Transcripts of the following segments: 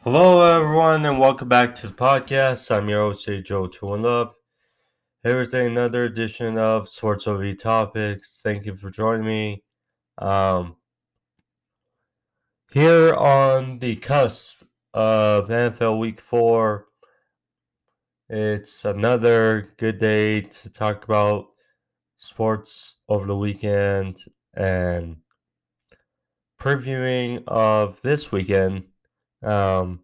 Hello, everyone, and welcome back to the podcast. I'm your host, Ajoe21love. Here with another edition of Sports OV Topics. Thank you for joining me. Here on the cusp of NFL Week 4, it's another good day to talk about sports over the weekend and previewing of this weekend. You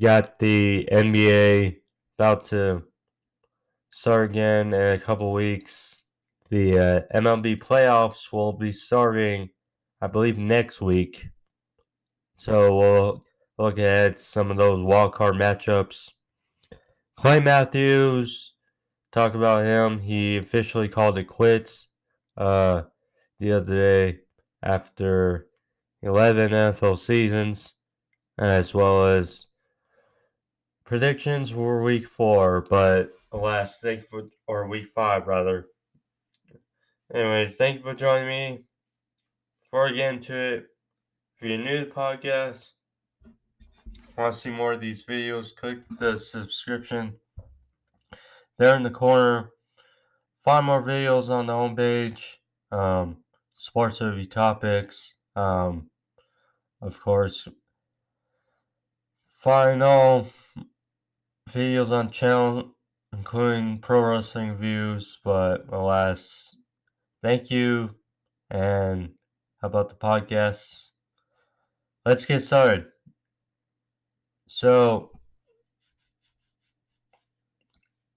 got the NBA about to start again in a couple weeks. The MLB Playoffs will be starting, I believe, next week. So we'll look at some of those wildcard matchups. Clay Matthews, talk about him. He officially called it quits the other day after 11 NFL seasons, as well as predictions for week 4, but alas, or week 5 rather. Anyways, thank you for joining me. Before I get into it, if you're new to the podcast, want to see more of these videos, click the subscription there in the corner. Find more videos on the homepage. Sports review topics. Of course, find all videos on channel, including pro wrestling reviews. But alas, thank you. And how about the podcast? Let's get started. So,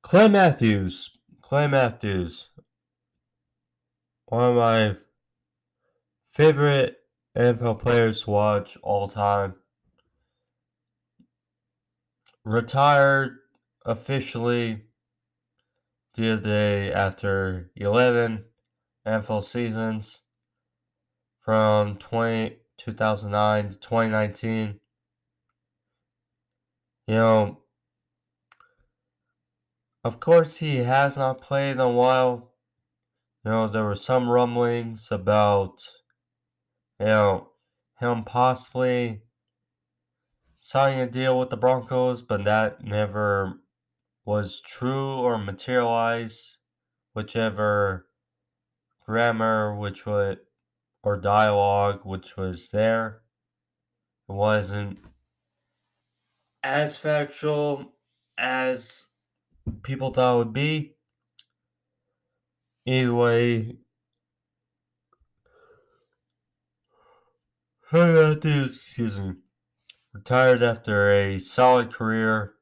Clay Matthews, one of my favorite NFL players to watch all time, retired officially the other day after 11 NFL seasons from 2009 to 2019. You know, of course, he has not played in a while. There were some rumblings about, him possibly signing a deal with the Broncos, but that never was true or materialized. Whichever grammar or dialogue which was there, it wasn't as factual as people thought it would be. Either way, excuse me, retired after a solid career.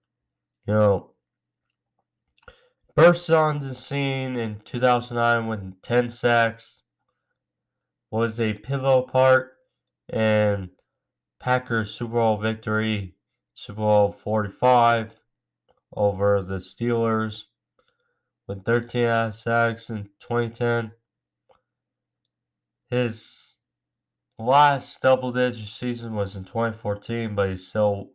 Burst on the scene in 2009 with 10 sacks, was a pivotal part in Packers Super Bowl victory, Super Bowl 45 over the Steelers with 13 sacks in 2010. His last double-digit season was in 2014, but he still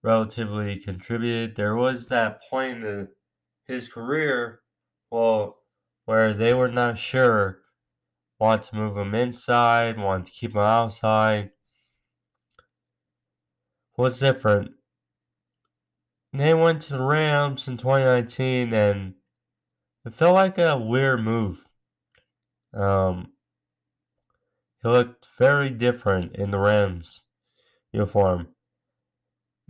relatively contributed. There was that point in his career, where they were not sure, wanted to move him inside, wanted to keep him outside. Was different. They went to the Rams in 2019, and it felt like a weird move. He looked very different in the Rams uniform.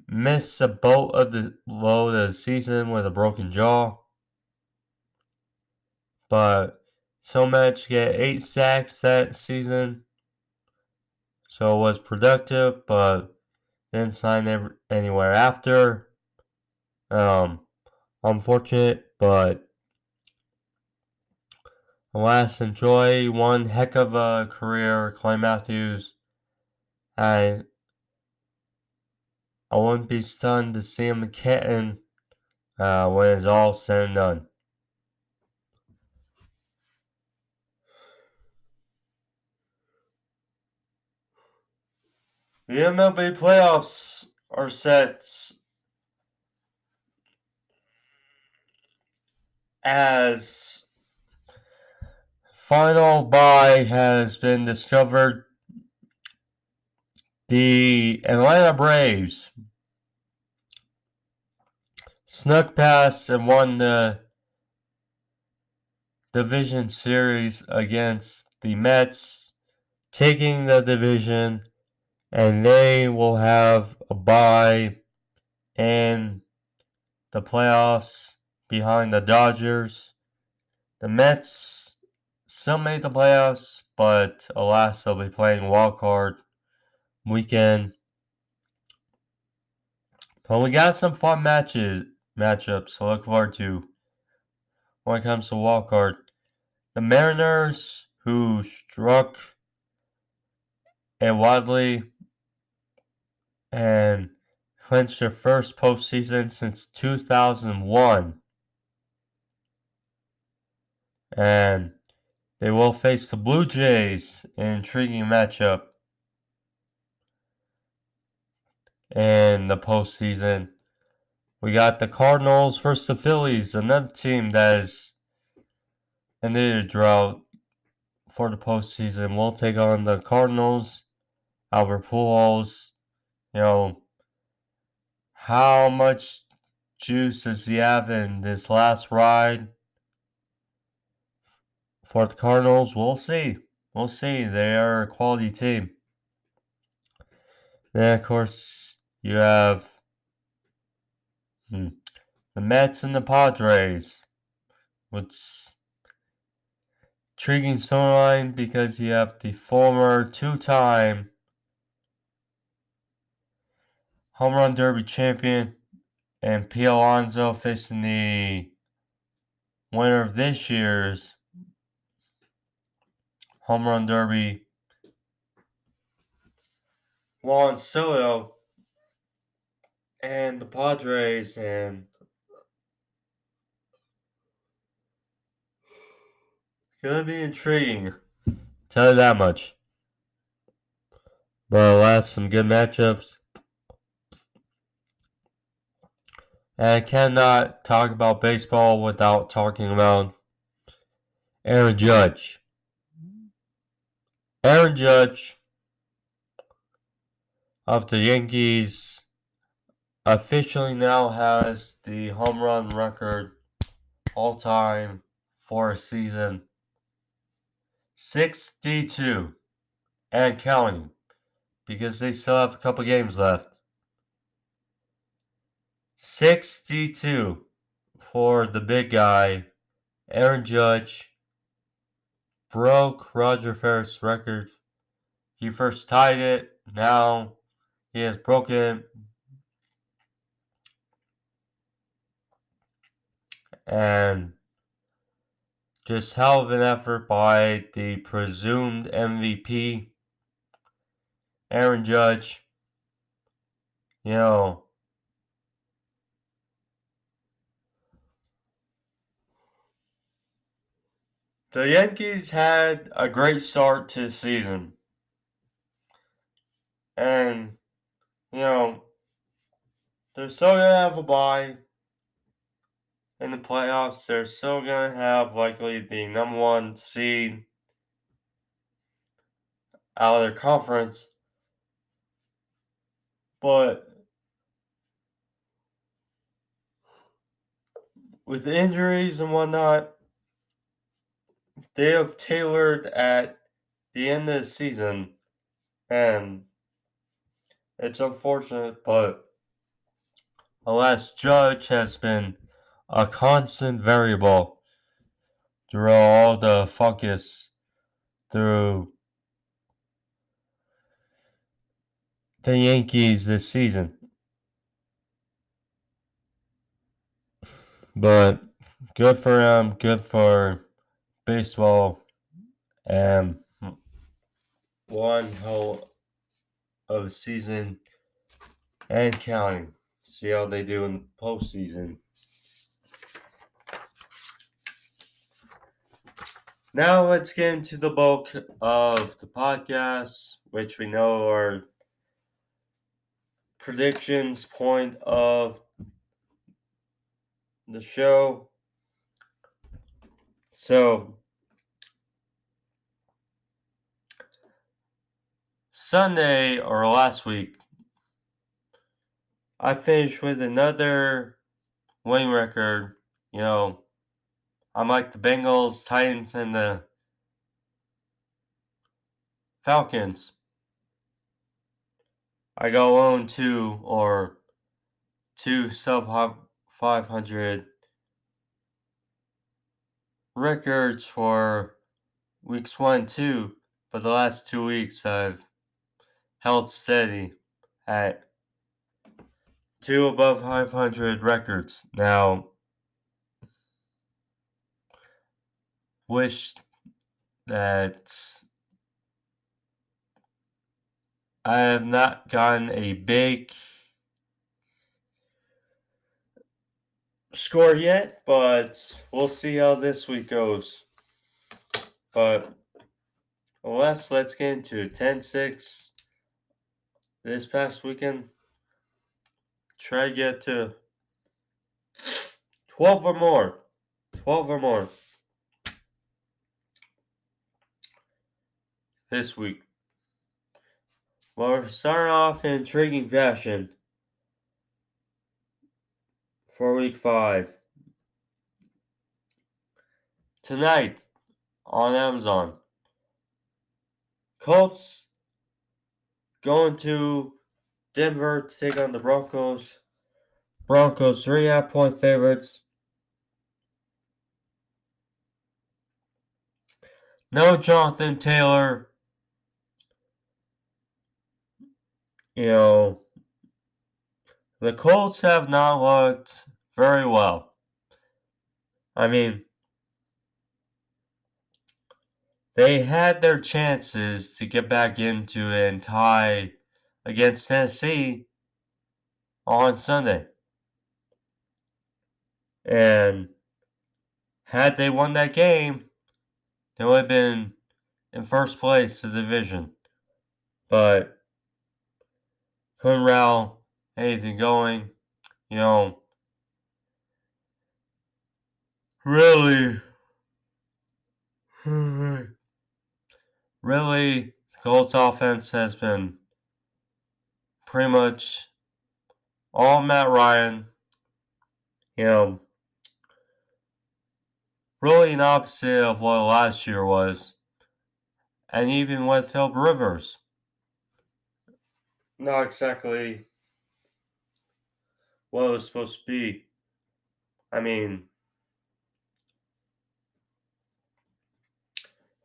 Missed a boat of the load of the season with a broken jaw, but so managed to get 8 sacks that season, so it was productive, but didn't sign anywhere after. Unfortunate, but alas, enjoy one heck of a career, Clay Matthews. I wouldn't be stunned to see him in Canton when it's all said and done. The MLB playoffs are set as final bye has been discovered. The Atlanta Braves snuck past and won the division series against the Mets, taking the division, and they will have a bye in the playoffs behind the Dodgers. The Mets still made the playoffs, but alas, they'll be playing wild card weekend. But we got some fun matchups to look forward to when it comes to wild card. The Mariners, who struck and wildly and clinched their first postseason since 2001. And they will face the Blue Jays in an intriguing matchup in the postseason. We got the Cardinals versus the Phillies, another team that is ended a drought for the postseason. We'll take on the Cardinals. Albert Pujols, how much juice does he have in this last ride for the Cardinals? We'll see. We'll see. They are a quality team. Then, of course, you have the Mets and the Padres, which intriguing storyline because you have the former two-time home run derby champion and Pete Alonso facing the winner of this year's home run derby, Juan Soto, and the Padres, and gonna be intriguing. Tell you that much. But alas, some good matchups. And I cannot talk about baseball without talking about Aaron Judge. Aaron Judge of the Yankees officially now has the home run record all time for a season. 62 and counting, because they still have a couple games left. 62 for the big guy. Aaron Judge broke Roger Ferris' record. He first tied it. Now he has broken it. And just hell of an effort by the presumed MVP, Aaron Judge. The Yankees had a great start to the season. And, they're still going to have a bye in the playoffs. They're still going to have likely the number one seed out of their conference. But with injuries and whatnot, they have tailored at the end of the season. And it's unfortunate, but alas, Judge has been a constant variable through all the focus through the Yankees this season. But good for him, good for baseball, and one hell of a season and counting. See how they do in the postseason. Now let's get into the bulk of the podcast, which we know are predictions point of the show. So Sunday or last week, I finished with another winning record. I'm like the Bengals, Titans, and the Falcons. I go 0-2 or 2 sub 500 records for weeks 1 and 2, but the last 2 weeks I've held steady at 2 above 500 records. Now, wish that I have not gotten a big score yet, but we'll see how this week goes. But let's get into 10-6 this past weekend. Try to get to 12 or more. 12 or more this week. Well, we're starting off in intriguing fashion for week 5. Tonight on Amazon, Colts going to Denver to take on the Broncos. Broncos 3.5-point favorites. No Jonathan Taylor. The Colts have not looked very well. I mean, they had their chances to get back into it and tie against Tennessee on Sunday. And had they won that game, they would have been in first place of the division. But couldn't rally anything going. Really, the Colts offense has been pretty much all Matt Ryan. Really an opposite of what last year was. And even with Philip Rivers. Not exactly what it was supposed to be. I mean,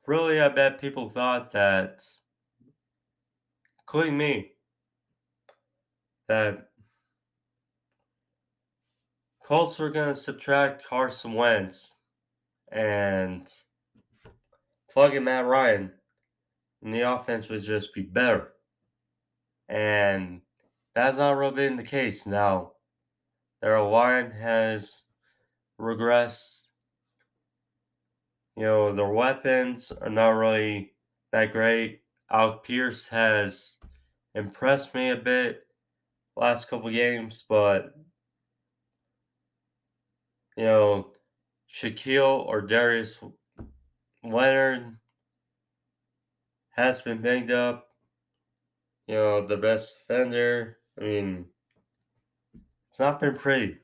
really, I bet people thought that, including me, that Colts were going to subtract Carson Wentz and plug in Matt Ryan, and the offense would just be better. And that's not really been the case. Now, their line has regressed. Their weapons are not really that great. Alec Pierce has impressed me a bit last couple games, but Shaquille or Darius Leonard has been banged up. The best defender. I mean, it's not been pretty.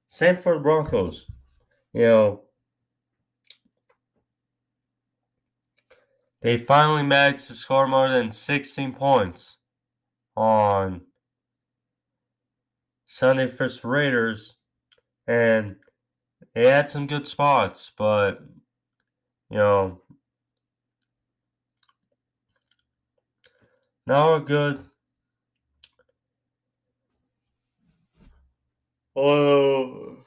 Same for the Broncos. They finally managed to score more than 16 points on Sunday versus the Raiders, and they had some good spots, but not a good. Oh,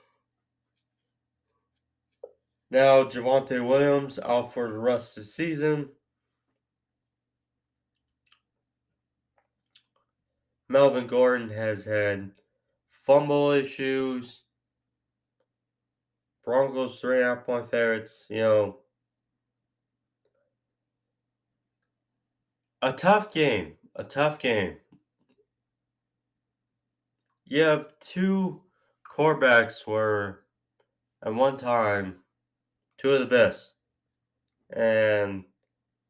now Javonte Williams out for the rest of the season. Melvin Gordon has had fumble issues. Broncos 3.5-point favorites. A tough game. You have two quarterbacks were at one time two of the best, and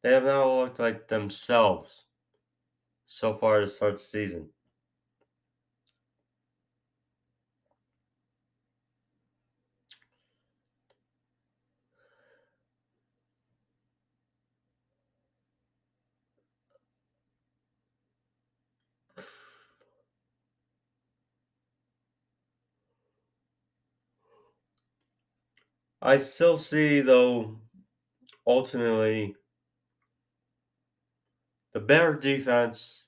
they have now looked like themselves. so far to start the season. I still see, though, ultimately, the better defense,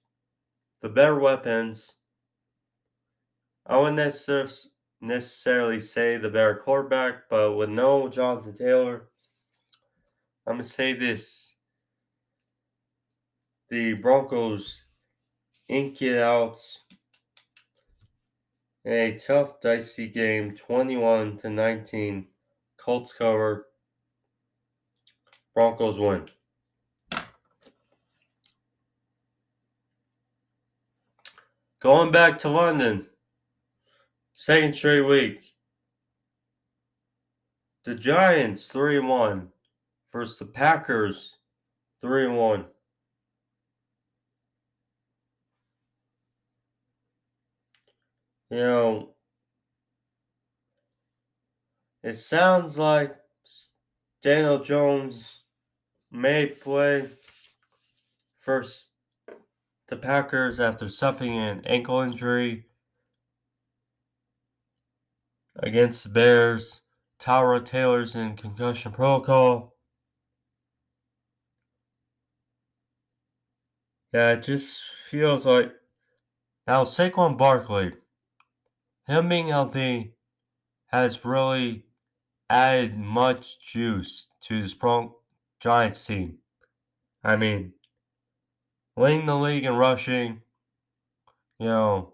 the better weapons. I wouldn't necessarily say the better quarterback, but with no Jonathan Taylor, I'm going to say this. The Broncos ink it out in a tough, dicey game, 21-19. Colts cover. Broncos win. Going back to London, second straight week. The Giants 3-1 versus the Packers 3-1. You know, it sounds like Daniel Jones may play first the Packers after suffering an ankle injury against the Bears. Tyrod Taylor's in concussion protocol. Yeah, it just feels like now Saquon Barkley, him being healthy, has really added much juice to this Giants team. I mean, leading the league in rushing, you know,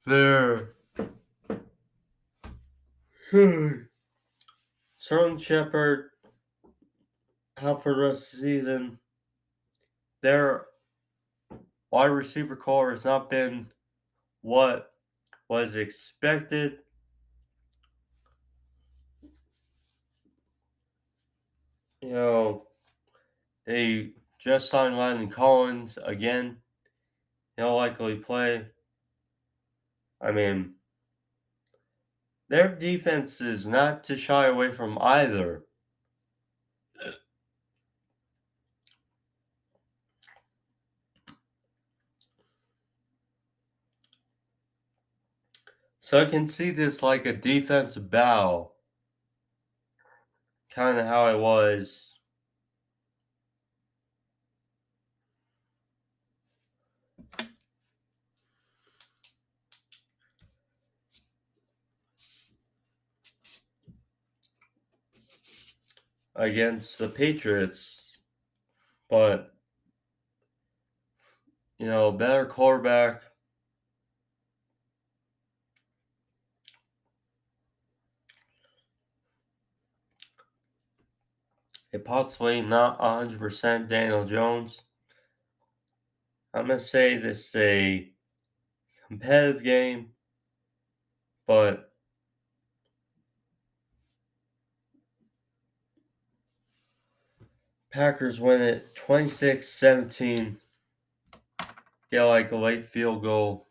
they're Sterling Shepard out for the rest of the season. Their wide receiver core has not been what was expected. You know, they just signed Landon Collins again. He'll likely play. I mean, their defense is not to shy away from either. So I can see this like a defensive battle, kind of how it was against the Patriots. But, you know, better quarterback. It possibly not 100% Daniel Jones. I'm going to say this is a competitive game, but Packers win it 26-17. Get like a late field goal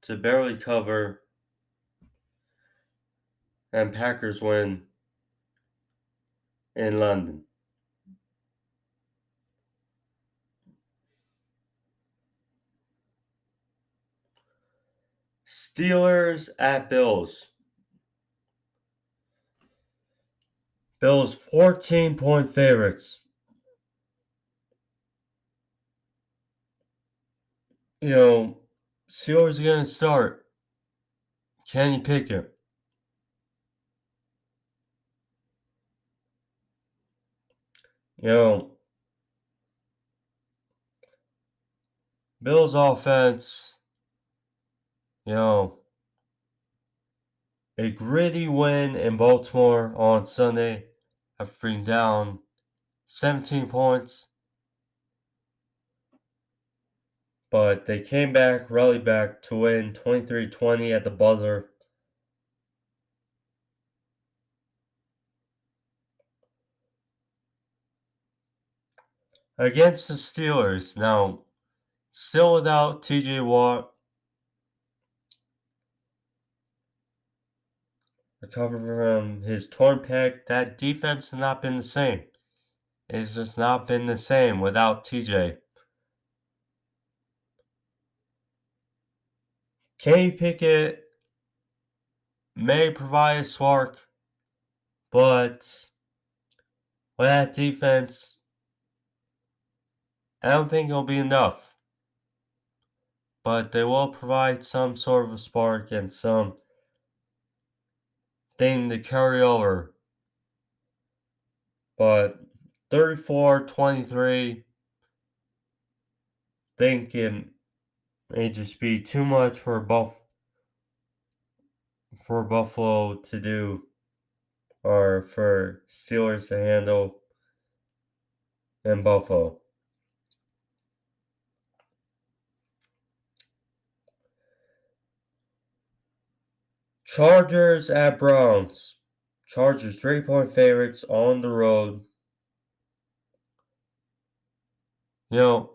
to barely cover, and Packers win in London. Steelers at Bills. Bills 14-point favorites. You know, Steelers are going to start. Kenny Pickett. You know, Bills offense, you know, a gritty win in Baltimore on Sunday after being down 17 points. But they came back, rallied back to win 23-20 at the buzzer. against the Steelers. Now, still without TJ Watt. Recovered from his torn pec. That defense has not been the same. It's just not been the same without TJ. Kenny Pickett may provide a spark, but with that defense, I don't think it'll be enough. But they will provide some sort of a spark and some thing to carry over. But 34-23, think it may just be too much for Buffalo to do, or for Steelers to handle in Buffalo. Chargers at Browns. Chargers 3-point favorites on the road. You know,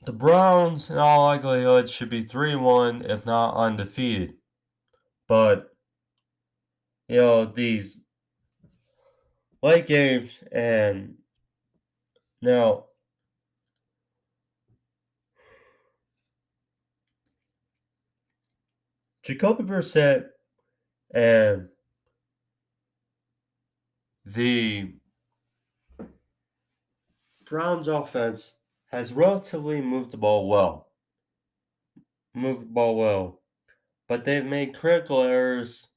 the Browns, in all likelihood, should be 3-1, if not undefeated. But, these late games, and now Jacoby Brissett and the Browns offense has relatively moved the ball well. But they've made critical errors,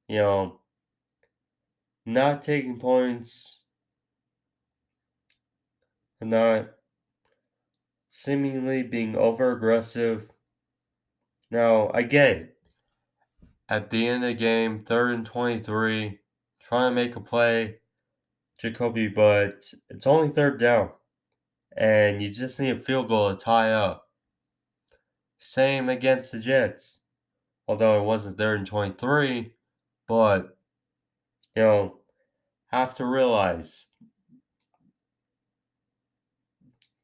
not taking points, and not seemingly being over aggressive. Now, I get it. At the end of the game, 3rd and 23, trying to make a play, Jacoby, but it's only 3rd down. And you just need a field goal to tie up. Same against the Jets. Although it wasn't 3rd and 23, but, have to realize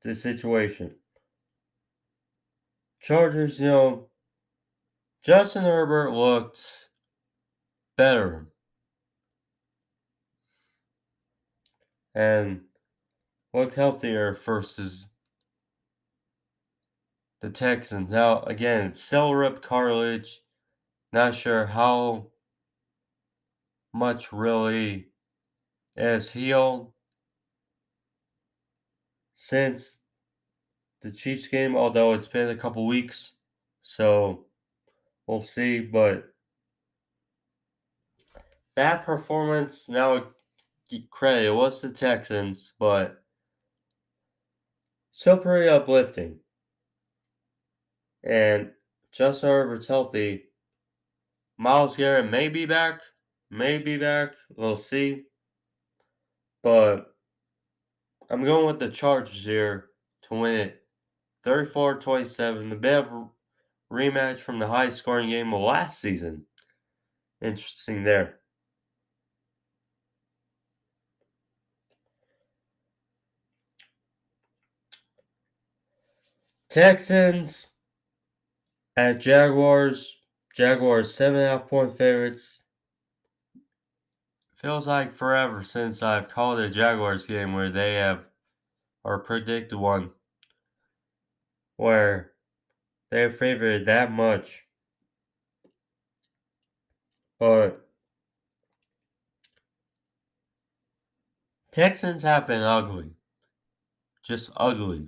the situation. Chargers, Justin Herbert looked better. And looked healthier versus the Texans. Now, again, it's still ripped cartilage. Not sure how much really is healed since the Chiefs game, although it's been a couple weeks. So we'll see. But that performance, now credit, it was the Texans, but still pretty uplifting. And Justin Herbert's healthy. Myles Garrett may be back. We'll see. But I'm going with the Chargers here to win it 34-27. The bit of rematch from the high scoring game of last season. Interesting there. Texans at Jaguars. Jaguars 7.5-point favorites. Feels like forever since I've called a Jaguars game where they have, or predicted one, where they're favored that much. But Texans have been ugly. Just ugly.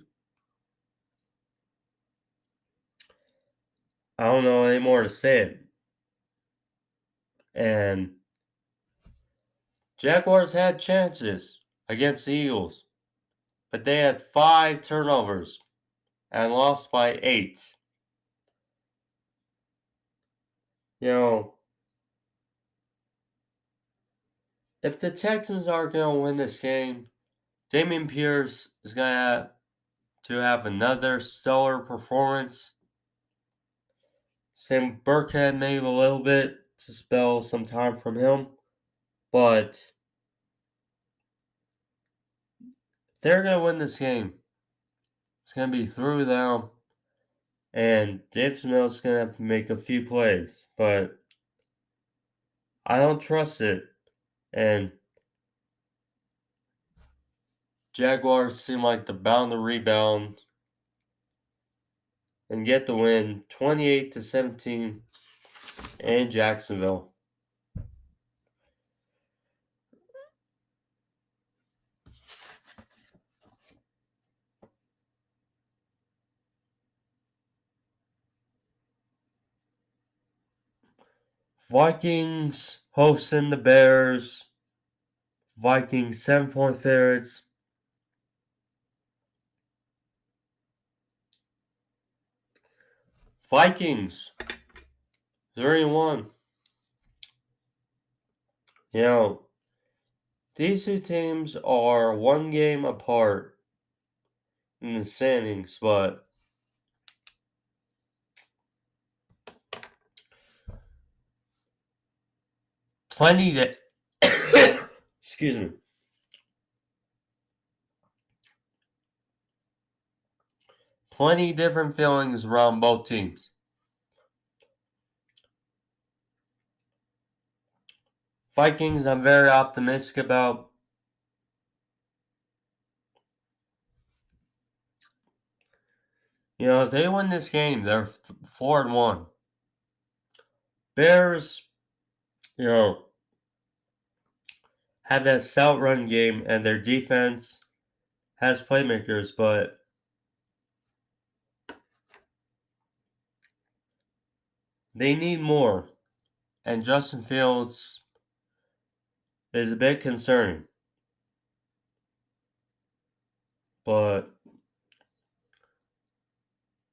I don't know any more to say it. And Jaguars had chances against the Eagles, but they had 5 turnovers and lost by 8. If the Texans are going to win this game, Dameon Pierce is going to have another stellar performance. Sam Burkhead maybe a little bit to spell some time from him, but they're going to win this game. It's going to be through them. And Dave Smith's going to have to make a few plays. But I don't trust it. And Jaguars seem like they're bound to rebound and get the win 28-17 in Jacksonville. Vikings hosting the Bears. Vikings 7-point favorites. Vikings 3-1. You know, these two teams are one game apart in the standings, but plenty that excuse me. Plenty different feelings around both teams. Vikings, I'm very optimistic about. You know, if they win this game, they're 4-1. Bears, you know, have that stout run game, and their defense has playmakers, but they need more. And Justin Fields is a bit concerning. But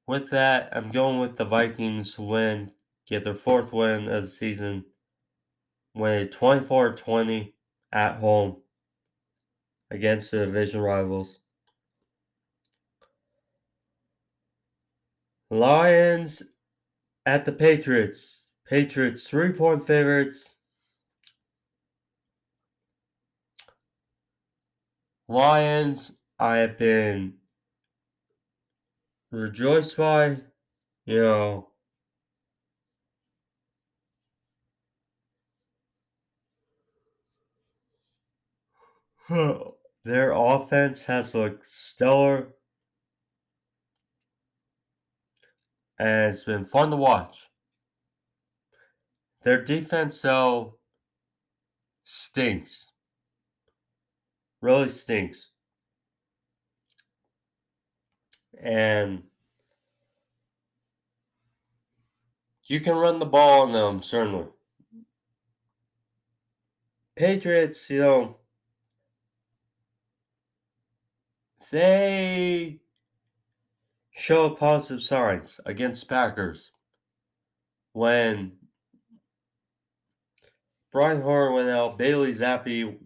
with that, I'm going with the Vikings to win, get their fourth win of the season, win 24-20 at home against the division rivals. Lions at the Patriots. Patriots 3-point favorites. Lions, I have been rejoiced by, you know, their offense has looked stellar, and it's been fun to watch. Their defense, though, stinks. Really stinks. And you can run the ball on them, certainly. Patriots, you know, they show positive signs against Packers when Brian Hoyer went out, Bailey Zappi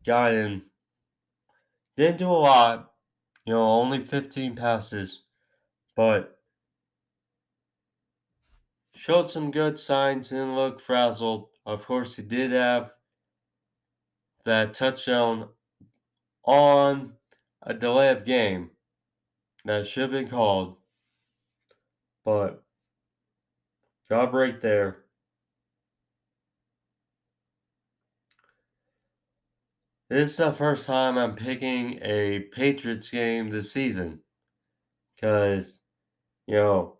got in. Didn't do a lot, you know, only 15 passes, but showed some good signs, didn't look frazzled. Of course, he did have that touchdown on a delay of game that should have been called, but got a break there. This is the first time I'm picking a Patriots game this season because, you know,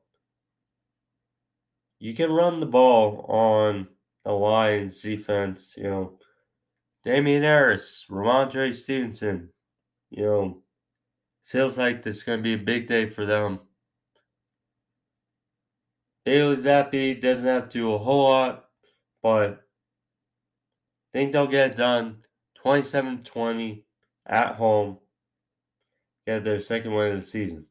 you can run the ball on the Lions defense, you know. Damian Harris, Ramondre Stevenson, you know, feels like this is going to be a big day for them. Bailey Zappi doesn't have to do a whole lot, but I think they'll get it done. 27-20 at home. Get their second win of the season.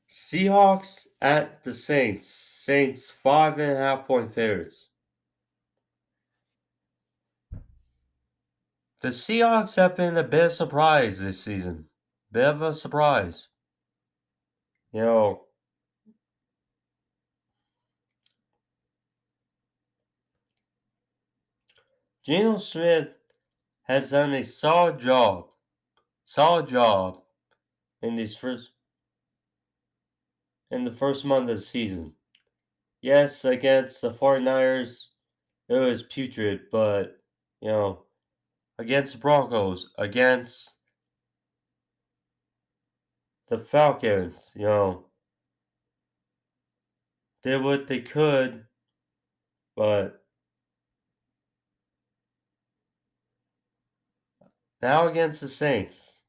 Seahawks at the Saints. Saints 5.5-point favorites. The Seahawks have been a bit of a surprise this season. Bit of a surprise. You know, Geno Smith has done a solid job in the first month of the season. Yes, against the 49ers, it was putrid, but against the Broncos, against the Falcons, did what they could, but now against the Saints,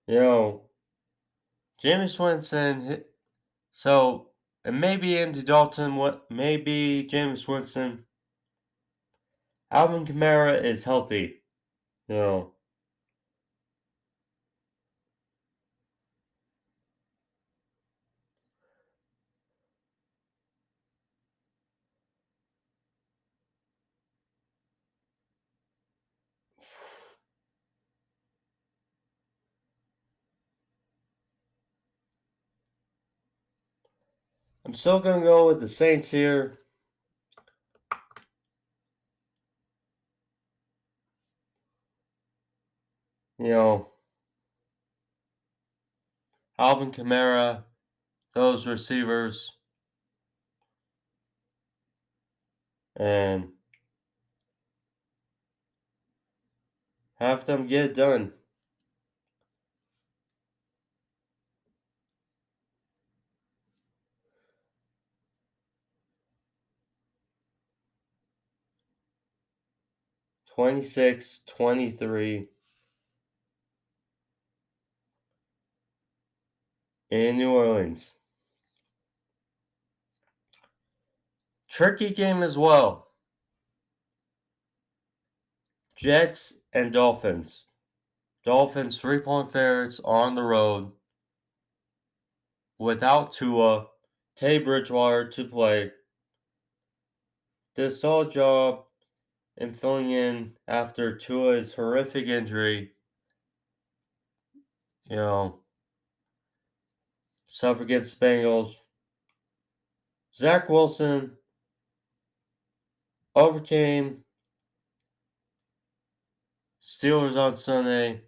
you know, Jameis Winston. So, and maybe Andy Dalton. Maybe Jameis Winston. Alvin Kamara is healthy. You know, I'm still gonna go with the Saints here. You know, Alvin Kamara, those receivers, and have them get it done. (26, 23) in New Orleans. Tricky game as well. Jets and Dolphins. Dolphins 3-point favorites on the road without Tua. Teddy Bridgewater to play. Did a solid job in filling in after Tua's horrific injury. Suffered against Bengals. Zach Wilson overcame Steelers on Sunday.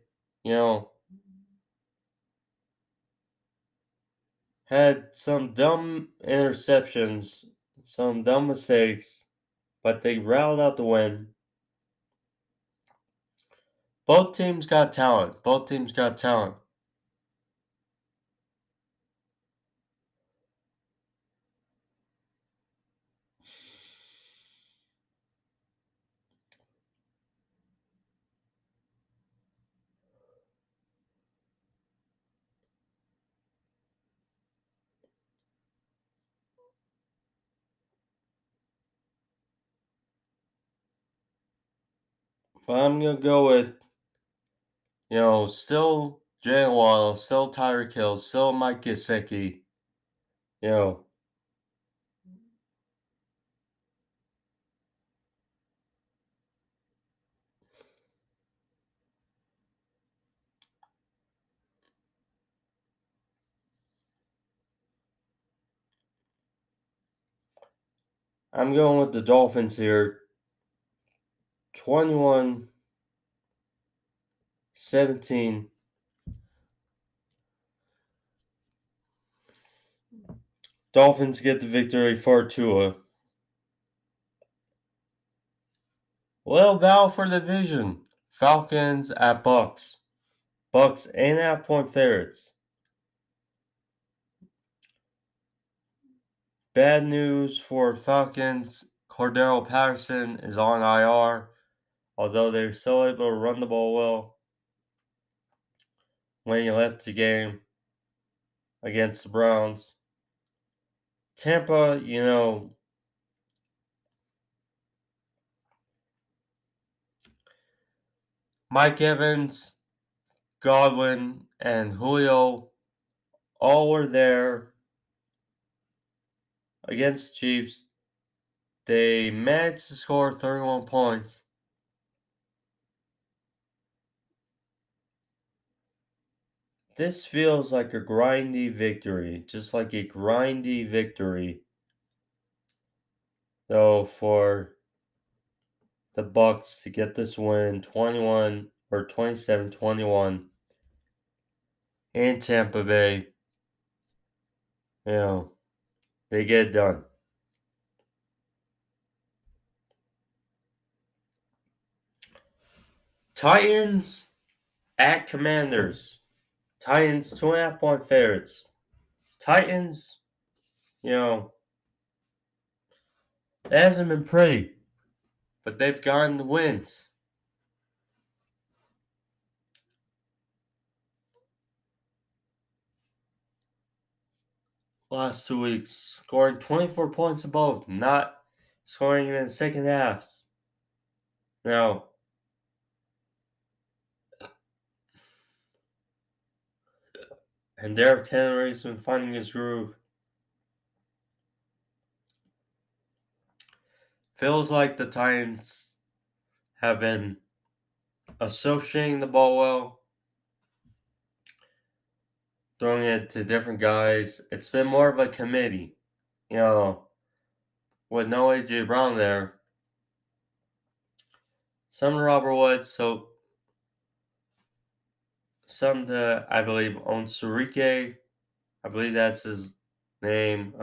Had some dumb interceptions, some dumb mistakes, but they rallied out the win. Both teams got talent. Both teams got talent. But I'm going to go with, still Jalen Waddle, still Tyreek Hill, still Mike Gesicki. You know, I'm going with the Dolphins here. 21-17. Dolphins get the victory for Tua. Little battle for the division. Falcons at Bucks. Bucks 8.5-point favorites. Bad news for Falcons. Cordero Patterson is on IR, although they're still able to run the ball well when he left the game against the Browns. Tampa, Mike Evans, Godwin, and Julio all were there against the Chiefs. They managed to score 31 points. This feels like a grindy victory, just like a grindy victory. So for the Bucks to get this win 21 or 27-21 in Tampa Bay, they get it done. Titans at Commanders. Titans 2.5-point favorites. Titans, it hasn't been pretty, but they've gotten the wins. Last 2 weeks, scoring 24 points above, not scoring in the second half. Now, and Derrick Henry's been finding his groove. Feels like the Titans have been associating the ball well, throwing it to different guys. It's been more of a committee, with no A.J. Brown there. Some to Robert Woods, so some to, I believe, Onsurike. I believe that's his name.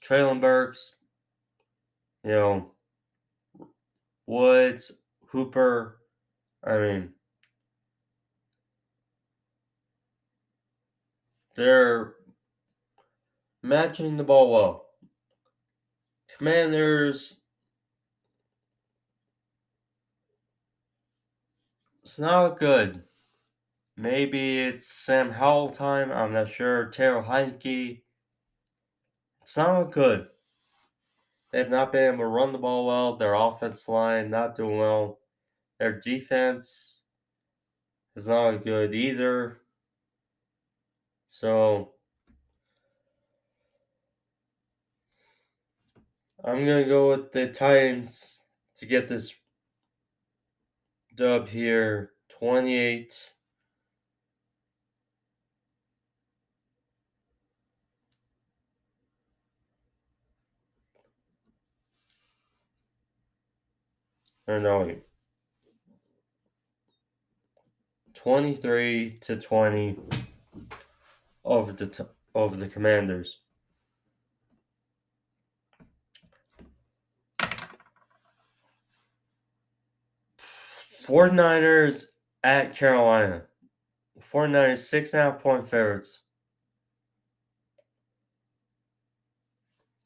Traylon Burks, Woods, Hooper. I mean, they're matching the ball well. Commanders, it's not good. Maybe it's Sam Howell time. I'm not sure. Taylor Heineke. It's not good. They've not been able to run the ball well. Their offense line not doing well. Their defense is not good either. So I'm going to go with the Titans to get this dub here. 28. Or no, 23-20 over the Commanders. '49ers at Carolina. 49ers 6.5-point favorites.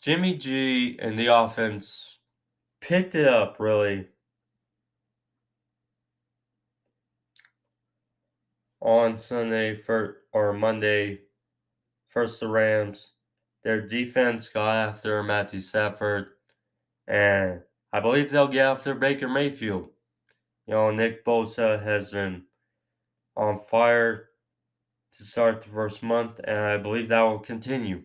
Jimmy G and the offense picked it up really on Sunday or Monday. First the Rams. Their defense got after Matthew Stafford, and I believe they'll get after Baker Mayfield. Nick Bosa has been on fire to start the first month, and I believe that will continue.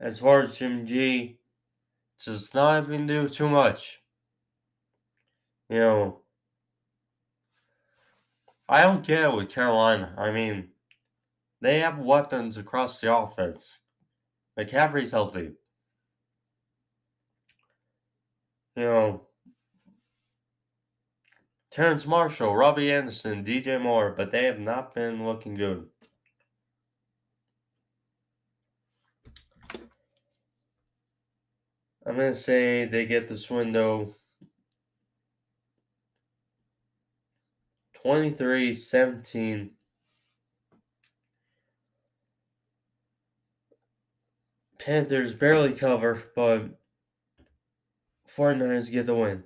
As far as Jimmy G, just not even do too much. I don't get it with Carolina. I mean, they have weapons across the offense. McCaffrey's healthy. Terrence Marshall, Robbie Anderson, DJ Moore, but they have not been looking good. I'm going to say they get this window 23-17. Panthers barely cover, but 49ers get the win.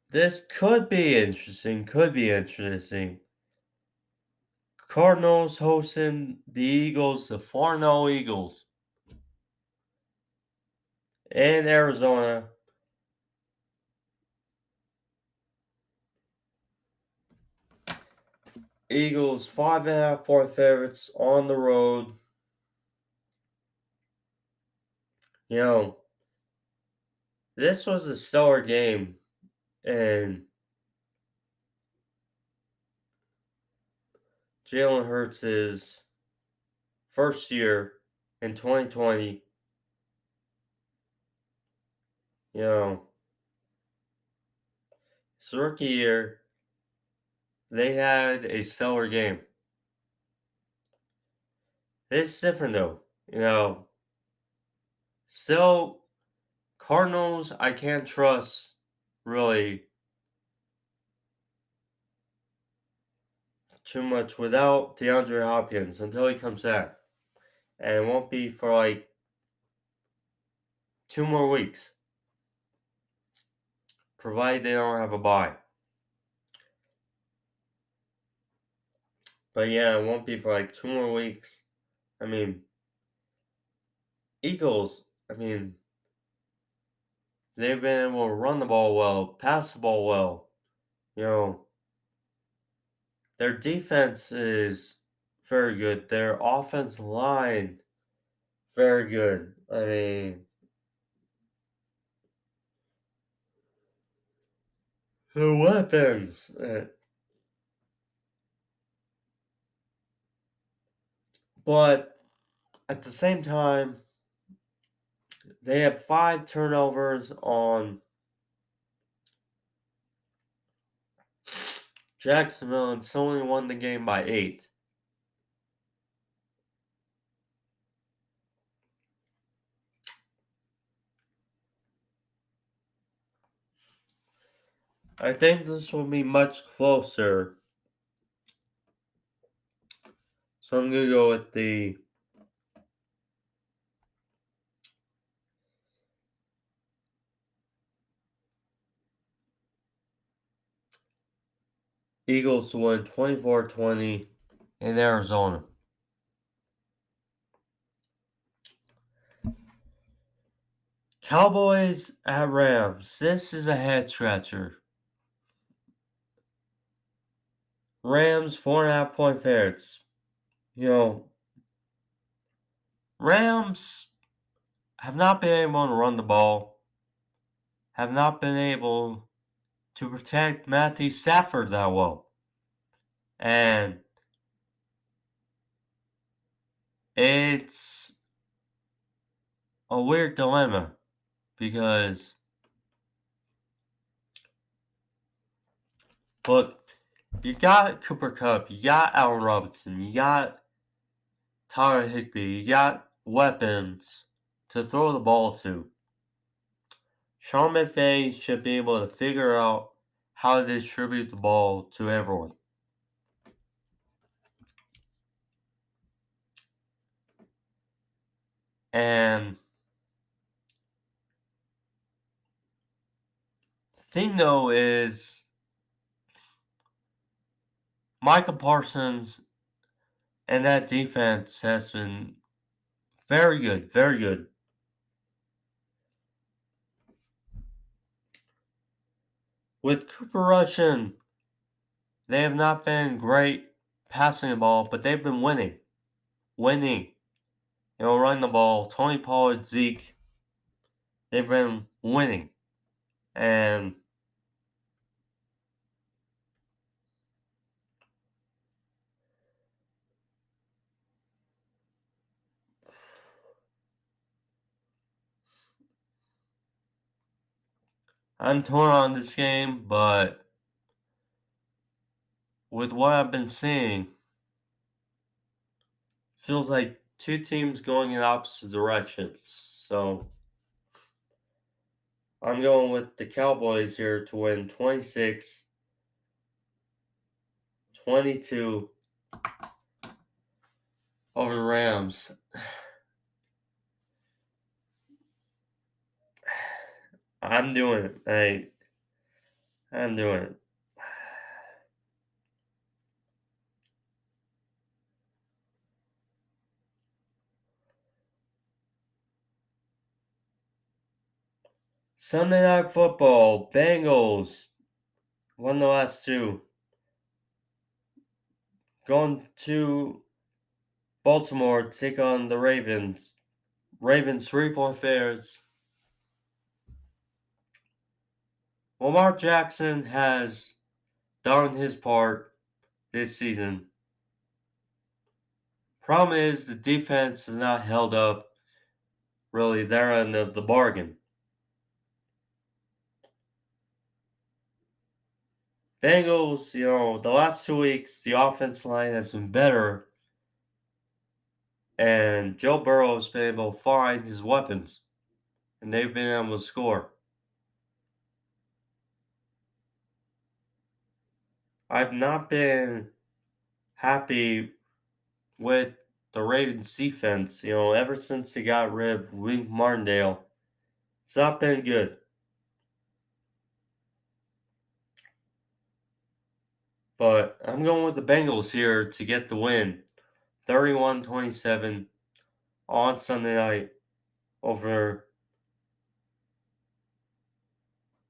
This could be interesting. Cardinals hosting the Eagles, the 4-0 Eagles. In Arizona. Eagles 5.5-point favorites on the road. This was a stellar game And Jalen Hurts' first year in 2020, you know, his rookie year, they had a stellar game. It's different though, Still, Cardinals, I can't trust really too much without DeAndre Hopkins until he comes back. And it won't be for like 2 more weeks, provided they don't have a bye. But yeah, it won't be for like 2 more weeks. I mean, Eagles, they've been able to run the ball well, pass the ball well. Their defense is very good. Their offensive line, very good. The weapons. But at the same time, they have 5 turnovers on Jacksonville and still only won the game by 8. I think this will be much closer. So I'm going to go with the Eagles to win 24-20 in Arizona. Cowboys at Rams. This is a head scratcher. Rams 4.5-point favorites. Rams have not been able to run the ball, have not been able to protect Matthew Stafford that well. And it's a weird dilemma because, look, you got Cooper Kupp, you got Allen Robinson, you got Tyler Higbee, you got weapons to throw the ball to. Sean McVay should be able to figure out how to distribute the ball to everyone. And the thing though is Micah Parsons and that defense has been very good, very good. With Cooper Russian, they have not been great passing the ball, but they've been winning. Winning. Running the ball. Tony Pollard, Zeke, they've been winning. And I'm torn on this game, but with what I've been seeing, feels like two teams going in opposite directions. So I'm going with the Cowboys here to win 26-22 over the Rams. I'm doing it. I'm doing it. Sunday Night Football. Bengals won the last 2. Going to Baltimore to take on the Ravens. Ravens 3-point favorites. Lamar Jackson has done his part this season. Problem is the defense has not held up really their end of the bargain. Bengals, the last 2 weeks, the offense line has been better, and Joe Burrow has been able to find his weapons, and they've been able to score. I've not been happy with the Ravens defense, ever since they got rid of Wink Martindale. It's not been good. But I'm going with the Bengals here to get the win. 31-27 on Sunday night over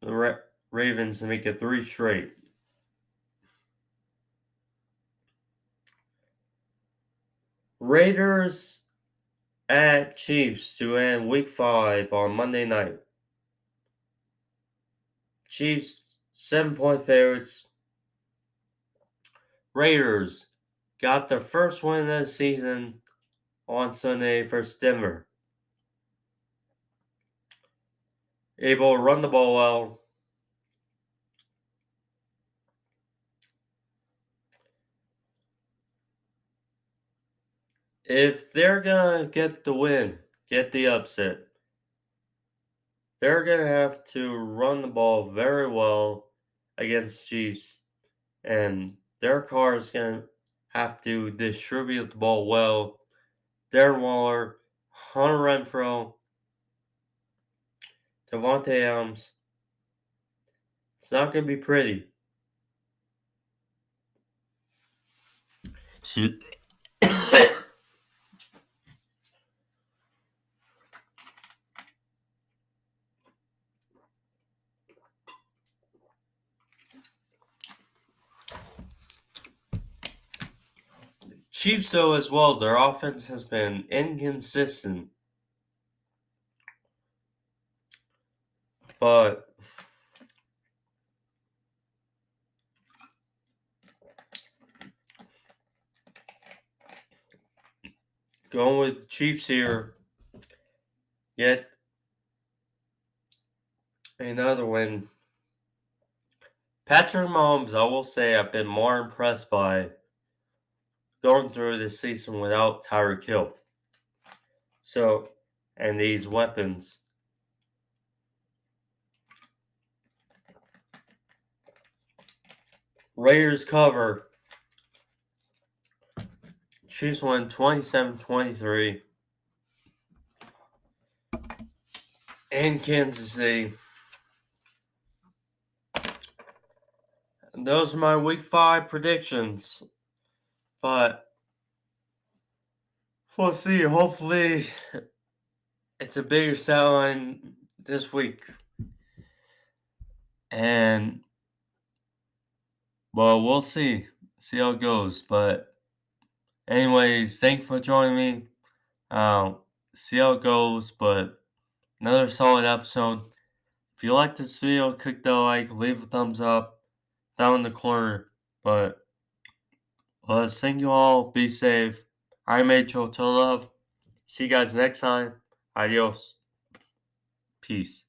the Ravens to make it 3 straight. Raiders at Chiefs to end Week 5 on Monday night. Chiefs 7-point favorites. Raiders got their first win of the season on Sunday versus Denver. Able to run the ball well. If they're going to get the win, get the upset, they're going to have to run the ball very well against Chiefs. And their car is going to have to distribute the ball well. Darren Waller, Hunter Renfrow, Devontae Adams. It's not going to be pretty. Shoot. Chiefs, though, as well, their offense has been inconsistent. But going with the Chiefs here, yet another win. Patrick Mahomes, I will say, I've been more impressed by going through this season without Tyreek Hill. So, and these weapons. Raiders cover. Chiefs win 27-23 in Kansas City. And those are my Week 5 predictions. But we'll see. Hopefully, it's a bigger sell line this week. And, well, we'll see. See how it goes. But, anyways, thank you for joining me. See how it goes. But, another solid episode. If you like this video, click the like, leave a thumbs up down in the corner. But let's thank you all. Be safe. I'm Ajoe21love. See you guys next time. Adios. Peace.